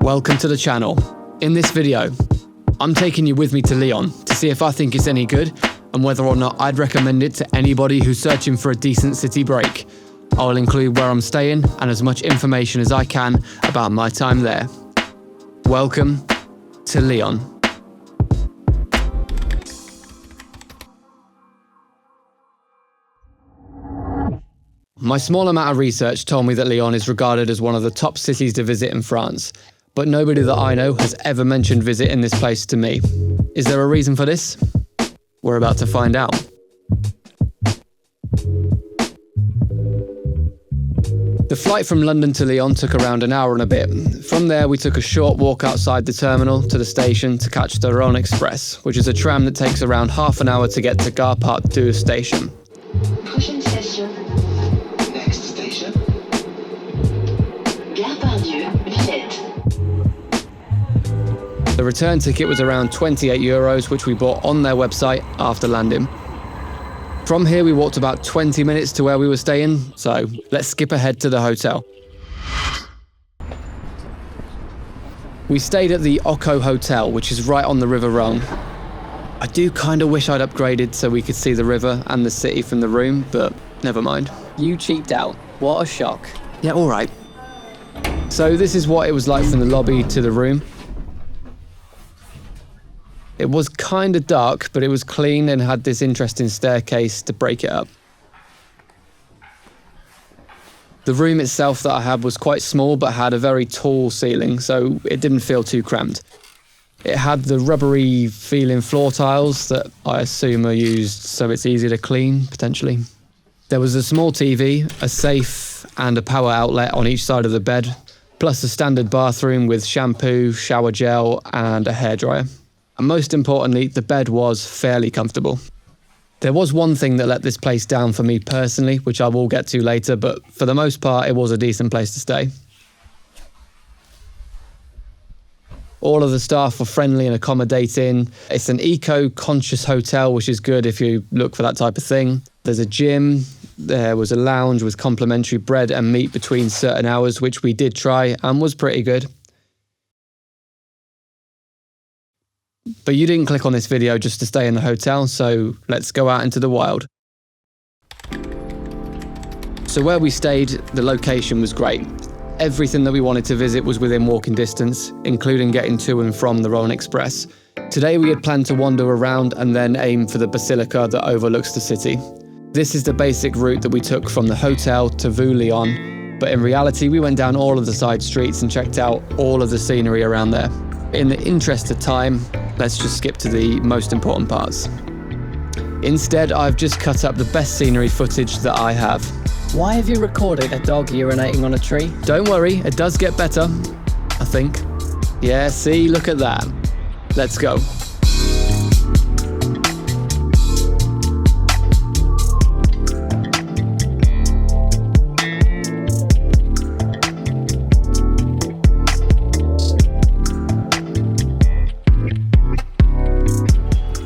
Welcome to the channel. In this video, I'm taking you with me to Lyon to see if I think it's any good and whether or not I'd recommend it to anybody who's searching for a decent city break. I'll include where I'm staying and as much information as I can about my time there. Welcome to Lyon. My small amount of research told me that Lyon is regarded as one of the top cities to visit in France, but nobody that I know has ever mentioned visiting this place to me. Is there a reason for this? We're about to find out. The flight from London to Lyon took around an hour and a bit. From there, we took a short walk outside the terminal to the station to catch the Rhône Express, which is a tram that takes around half an hour to get to Gare Parc 2 station. Prochaine station. Next station. Gare Parc 2, Villette. The return ticket was around €28, which we bought on their website after landing. From here, we walked about 20 minutes to where we were staying, so let's skip ahead to the hotel. We stayed at the Okko Hotel, which is right on the River Rhône. I do kind of wish I'd upgraded so we could see the river and the city from the room, but never mind. You cheaped out. What a shock. Yeah, all right. So this is what it was like from the lobby to the room. It was kind of dark, but it was clean and had this interesting staircase to break it up. The room itself that I had was quite small, but had a very tall ceiling, so it didn't feel too cramped. It had the rubbery feeling floor tiles that I assume are used so it's easy to clean, potentially. There was a small TV, a safe, and a power outlet on each side of the bed, plus a standard bathroom with shampoo, shower gel, and a hairdryer. And most importantly, the bed was fairly comfortable. There was one thing that let this place down for me personally, which I will get to later, but for the most part, it was a decent place to stay. All of the staff were friendly and accommodating. It's an eco-conscious hotel, which is good if you look for that type of thing. There's a gym, there was a lounge with complimentary bread and meat between certain hours, which we did try and was pretty good. But you didn't click on this video just to stay in the hotel, so let's go out into the wild. So where we stayed, the location was great. Everything that we wanted to visit was within walking distance, including getting to and from the Rhône Express. Today we had planned to wander around and then aim for the Basilica that overlooks the city. This is the basic route that we took from the hotel to Vieux Lyon, but in reality we went down all of the side streets and checked out all of the scenery around there. In the interest of time, let's just skip to the most important parts. Instead, I've just cut up the best scenery footage that I have. Why have you recorded a dog urinating on a tree? Don't worry, it does get better, I think. Yeah, see, look at that. Let's go.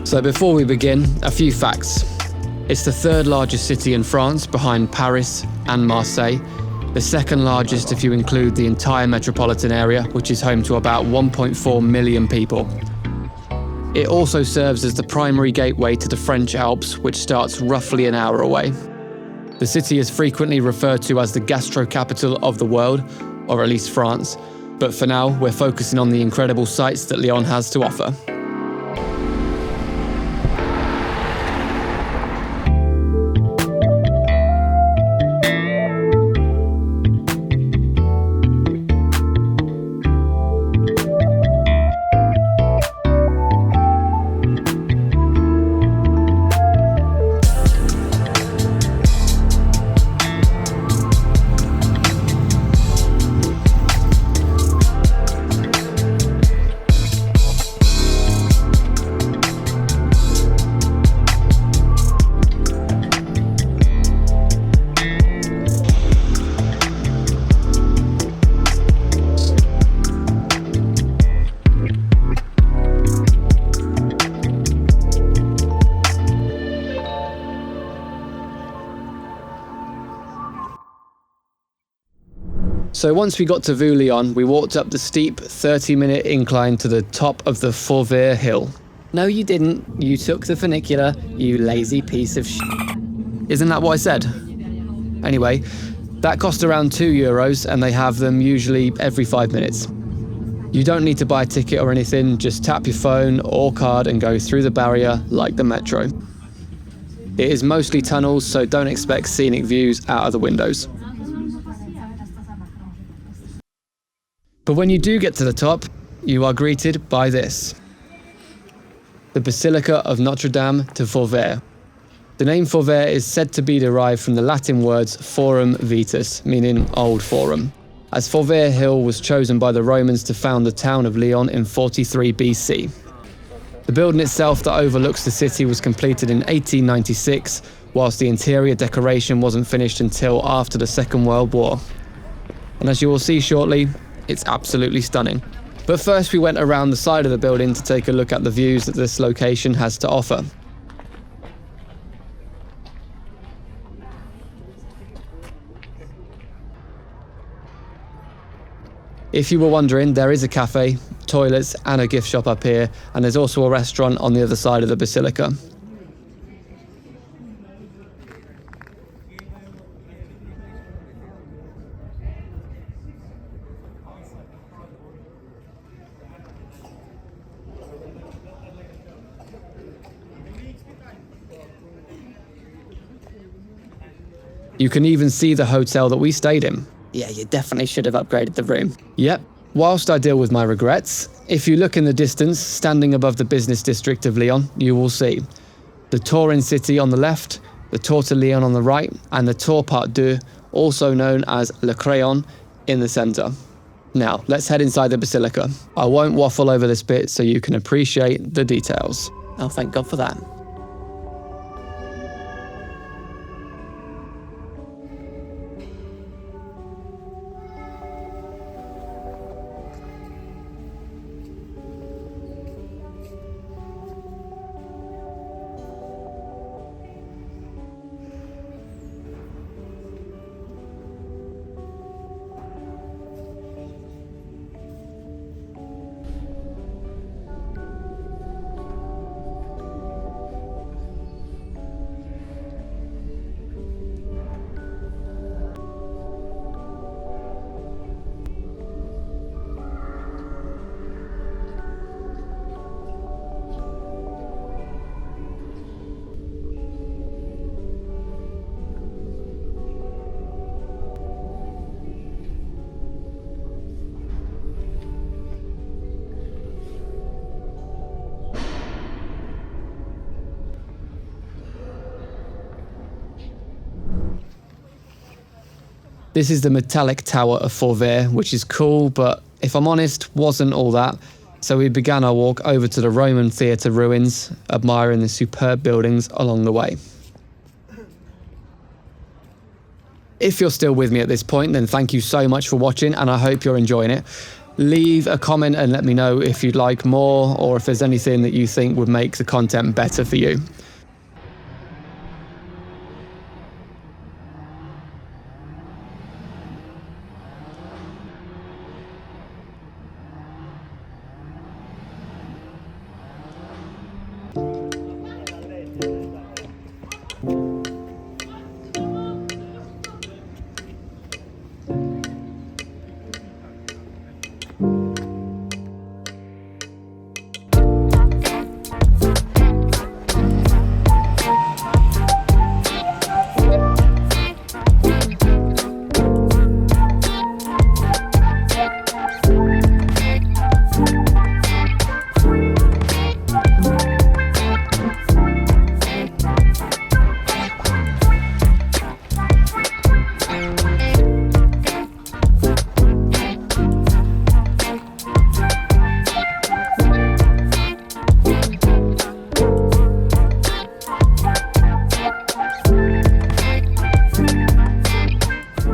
So before we begin, a few facts. It's the third largest city in France behind Paris and Marseille, the second largest if you include the entire metropolitan area, which is home to about 1.4 million people. It also serves as the primary gateway to the French Alps, which starts roughly an hour away. The city is frequently referred to as the gastro capital of the world, or at least France, but for now we're focusing on the incredible sights that Lyon has to offer. So once we got to Vieux Lyon, we walked up the steep 30-minute incline to the top of the Fourvière Hill. No, you didn't. You took the funicular, you lazy piece of shit. Isn't that what I said? Anyway, that cost around €2 and they have them usually every 5 minutes. You don't need to buy a ticket or anything, just tap your phone or card and go through the barrier like the metro. It is mostly tunnels, so don't expect scenic views out of the windows. But when you do get to the top, you are greeted by this. The Basilica of Notre de Fourviere. The name Fourviere is said to be derived from the Latin words forum vetus, meaning old forum, as Fourvière Hill was chosen by the Romans to found the town of Lyon in 43 BC. The building itself that overlooks the city was completed in 1896, whilst the interior decoration wasn't finished until after the Second World War. And as you will see shortly, it's absolutely stunning. But first we went around the side of the building to take a look at the views that this location has to offer. If you were wondering, there is a cafe, toilets and a gift shop up here, and there's also a restaurant on the other side of the Basilica. You can even see the hotel that we stayed in. Yeah, you definitely should have upgraded the room. Yep. Whilst I deal with my regrets, if you look in the distance, standing above the business district of Lyon, you will see the touring city on the left, the Tour de Lyon on the right, and the Tour Part 2, also known as Le Crayon, in the centre. Now, let's head inside the Basilica. I won't waffle over this bit so you can appreciate the details. Oh, thank God for that. This is the metallic tower of Fourviere, which is cool, but if I'm honest, wasn't all that. So we began our walk over to the Roman theatre ruins, admiring the superb buildings along the way. If you're still with me at this point, then thank you so much for watching, and I hope you're enjoying it. Leave a comment and let me know if you'd like more, or if there's anything that you think would make the content better for you.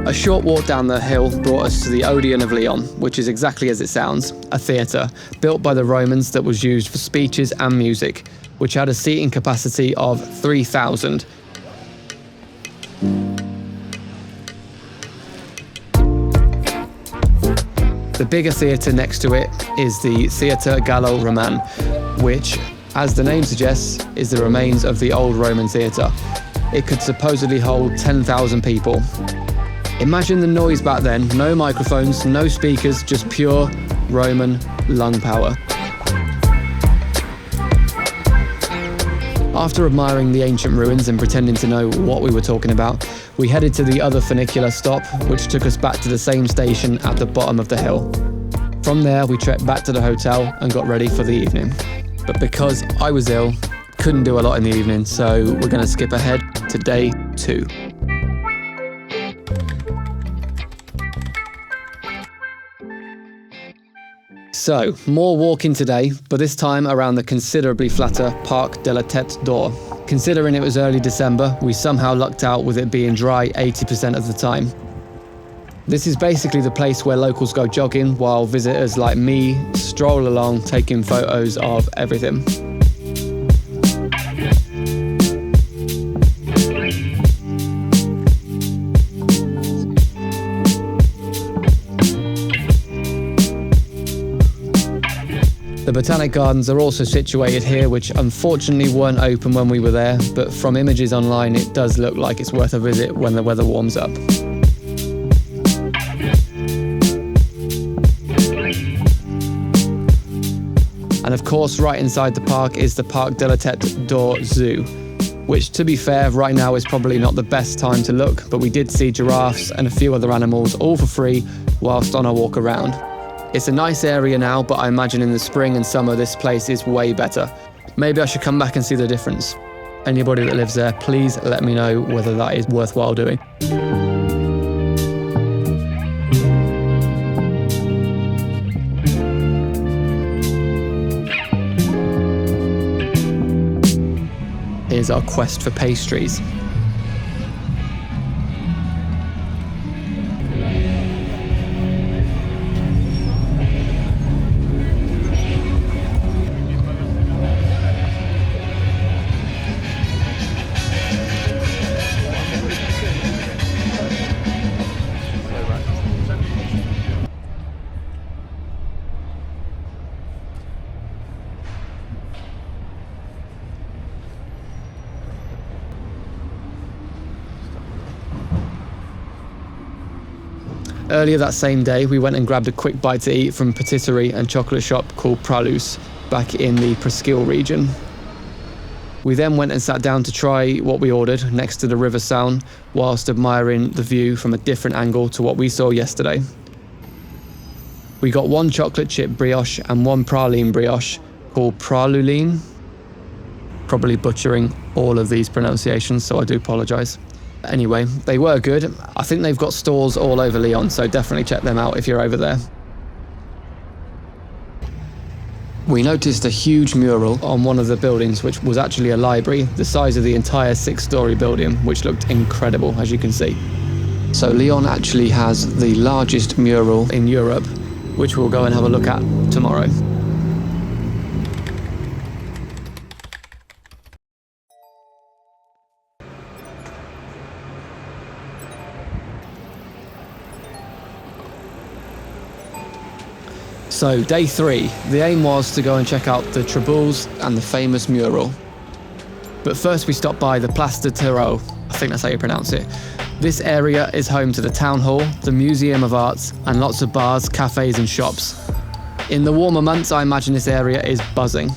A short walk down the hill brought us to the Odeon of Lyon, which is exactly as it sounds, a theatre built by the Romans that was used for speeches and music, which had a seating capacity of 3,000. The bigger theatre next to it is the Theatre Gallo-Roman, which, as the name suggests, is the remains of the old Roman theatre. It could supposedly hold 10,000 people. Imagine the noise back then, no microphones, no speakers, just pure Roman lung power. After admiring the ancient ruins and pretending to know what we were talking about, we headed to the other funicular stop, which took us back to the same station at the bottom of the hill. From there, we trekked back to the hotel and got ready for the evening. But because I was ill, couldn't do a lot in the evening, so we're going to skip ahead to day 2. So, more walking today, but this time around the considerably flatter Parc de la Tete d'Or. Considering it was early December, we somehow lucked out with it being dry 80% of the time. This is basically the place where locals go jogging while visitors like me stroll along taking photos of everything. The Botanic Gardens are also situated here, which unfortunately weren't open when we were there, but from images online it does look like it's worth a visit when the weather warms up. And of course, right inside the park is the Parc de la Tete d'Or Zoo, which, to be fair, right now is probably not the best time to look, but we did see giraffes and a few other animals all for free whilst on our walk around. It's a nice area now, but I imagine in the spring and summer this place is way better. Maybe I should come back and see the difference. Anybody that lives there, please let me know whether that is worthwhile doing. Here's our quest for pastries. Earlier that same day, we went and grabbed a quick bite to eat from Patisserie and chocolate shop called Pralus, back in the Presqu'île region. We then went and sat down to try what we ordered next to the River Sound, whilst admiring the view from a different angle to what we saw yesterday. We got one chocolate chip brioche and one praline brioche called praluline. Probably butchering all of these pronunciations, so I do apologise. Anyway, they were good. I think they've got stores all over Lyon, so definitely check them out if you're over there. We noticed a huge mural on one of the buildings, which was actually a library, the size of the entire 6-story building, which looked incredible, as you can see. So Lyon actually has the largest mural in Europe, which we'll go and have a look at tomorrow. So, day 3, the aim was to go and check out the Traboules and the famous mural. But first we stopped by the Place de Terreau, I think that's how you pronounce it. This area is home to the town hall, the Museum of Arts, and lots of bars, cafes and shops. In the warmer months, I imagine this area is buzzing.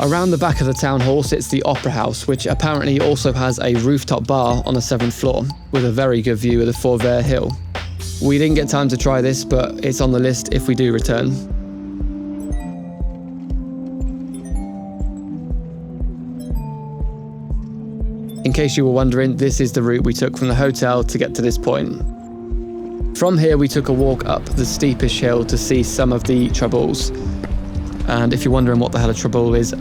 Around the back of the town hall sits the Opera House, which apparently also has a rooftop bar on the 7th floor, with a very good view of the Fourvière Hill. We didn't get time to try this, but it's on the list if we do return. In case you were wondering, this is the route we took from the hotel to get to this point. From here we took a walk up the steepest hill to see some of the Traboules. And if you're wondering what the hell a Traboule is,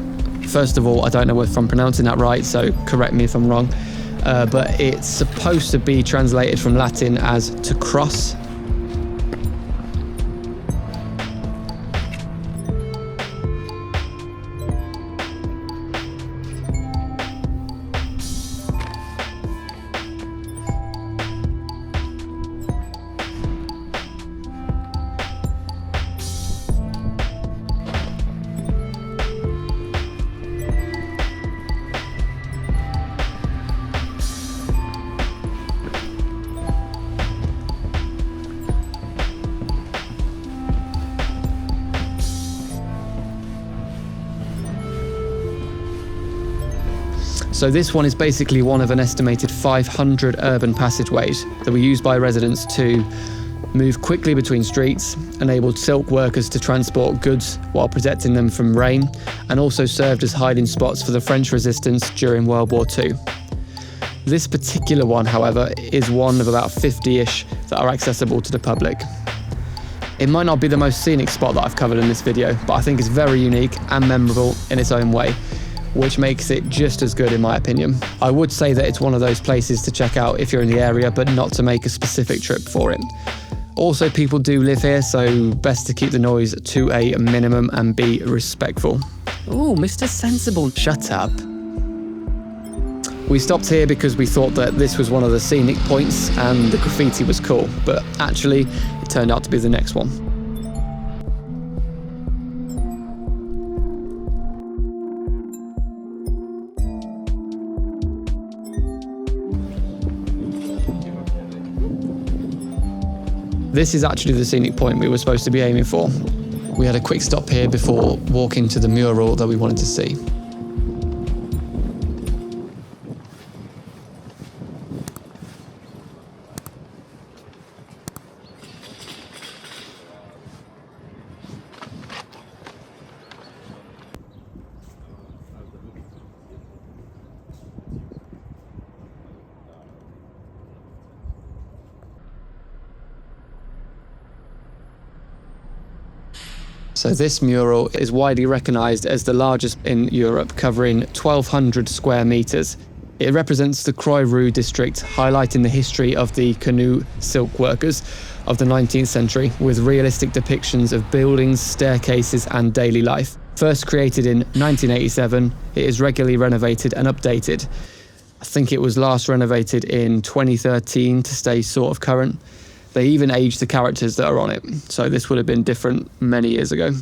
first of all, I don't know if I'm pronouncing that right, so correct me if I'm wrong. But it's supposed to be translated from Latin as to cross. So this one is basically one of an estimated 500 urban passageways that were used by residents to move quickly between streets, enabled silk workers to transport goods while protecting them from rain, and also served as hiding spots for the French resistance during World War II. This particular one, however, is one of about 50-ish that are accessible to the public. It might not be the most scenic spot that I've covered in this video, but I think it's very unique and memorable in its own way, which makes it just as good in my opinion. I would say that it's one of those places to check out if you're in the area, but not to make a specific trip for it. Also, people do live here, so best to keep the noise to a minimum and be respectful. Ooh, Mr. Sensible, shut up. We stopped here because we thought that this was one of the scenic points and the graffiti was cool, but actually it turned out to be the next one. This is actually the scenic point we were supposed to be aiming for. We had a quick stop here before walking to the mural that we wanted to see. So this mural is widely recognised as the largest in Europe, covering 1,200 square metres. It represents the Croix-Rouge district, highlighting the history of the canoe silk workers of the 19th century, with realistic depictions of buildings, staircases and daily life. First created in 1987, it is regularly renovated and updated. I think it was last renovated in 2013 to stay sort of current. They even aged the characters that are on it, so this would have been different many years ago.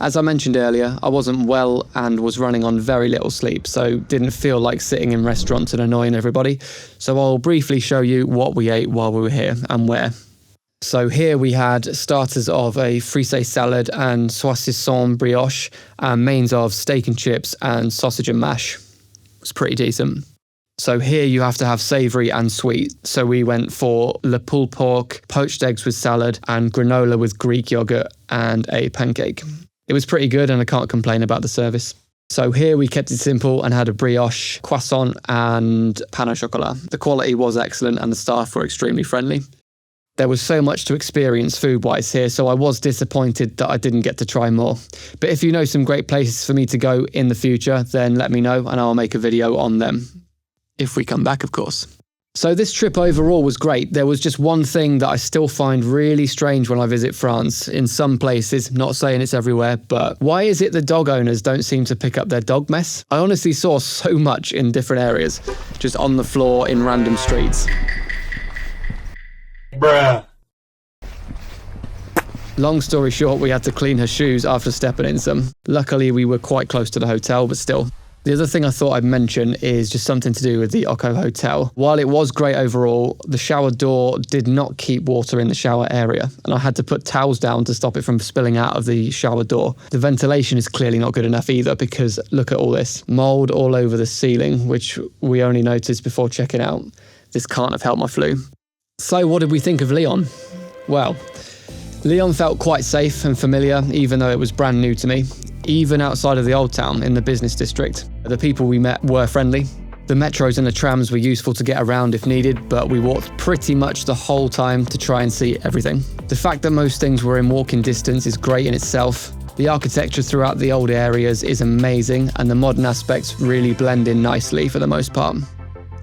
As I mentioned earlier, I wasn't well and was running on very little sleep, so didn't feel like sitting in restaurants and annoying everybody. So I'll briefly show you what we ate while we were here and where. So here we had starters of a frisée salad and saucisson brioche, and mains of steak and chips and sausage and mash. It was pretty decent. So here you have to have savoury and sweet. So we went for le pulled pork, poached eggs with salad, and granola with Greek yogurt and a pancake. It was pretty good and I can't complain about the service. So here we kept it simple and had a brioche, croissant and pain au chocolat. The quality was excellent and the staff were extremely friendly. There was so much to experience food-wise here, so I was disappointed that I didn't get to try more. But if you know some great places for me to go in the future, then let me know and I'll make a video on them. If we come back, of course. So this trip overall was great. There was just one thing that I still find really strange when I visit France. In some places, not saying it's everywhere, but why is it the dog owners don't seem to pick up their dog mess? I honestly saw so much in different areas, just on the floor in random streets. Bruh. Long story short, we had to clean her shoes after stepping in some. Luckily, we were quite close to the hotel, but still. The other thing I thought I'd mention is just something to do with the Okko hotel. While it was great overall, the shower door did not keep water in the shower area, and I had to put towels down to stop it from spilling out of the shower door. The ventilation is clearly not good enough either, because look at all this. Mold all over the ceiling, which we only noticed before checking out. This can't have helped my flu. So what did we think of Lyon? Well, Lyon felt quite safe and familiar, even though it was brand new to me. Even outside of the old town in the business district, the people we met were friendly. The metros and the trams were useful to get around if needed, but we walked pretty much the whole time to try and see everything. The fact that most things were in walking distance is great in itself. The architecture throughout the old areas is amazing, and the modern aspects really blend in nicely for the most part.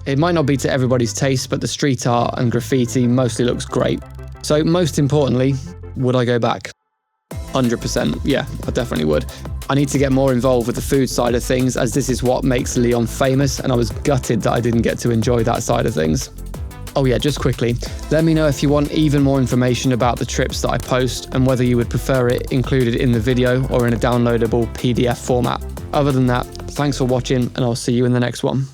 It might not be to everybody's taste, but the street art and graffiti mostly looks great. So most importantly, would I go back? 100%, yeah, I definitely would. I need to get more involved with the food side of things, as this is what makes Lyon famous, and I was gutted that I didn't get to enjoy that side of things. Oh yeah, just quickly, let me know if you want even more information about the trips that I post and whether you would prefer it included in the video or in a downloadable PDF format. Other than that, thanks for watching and I'll see you in the next one.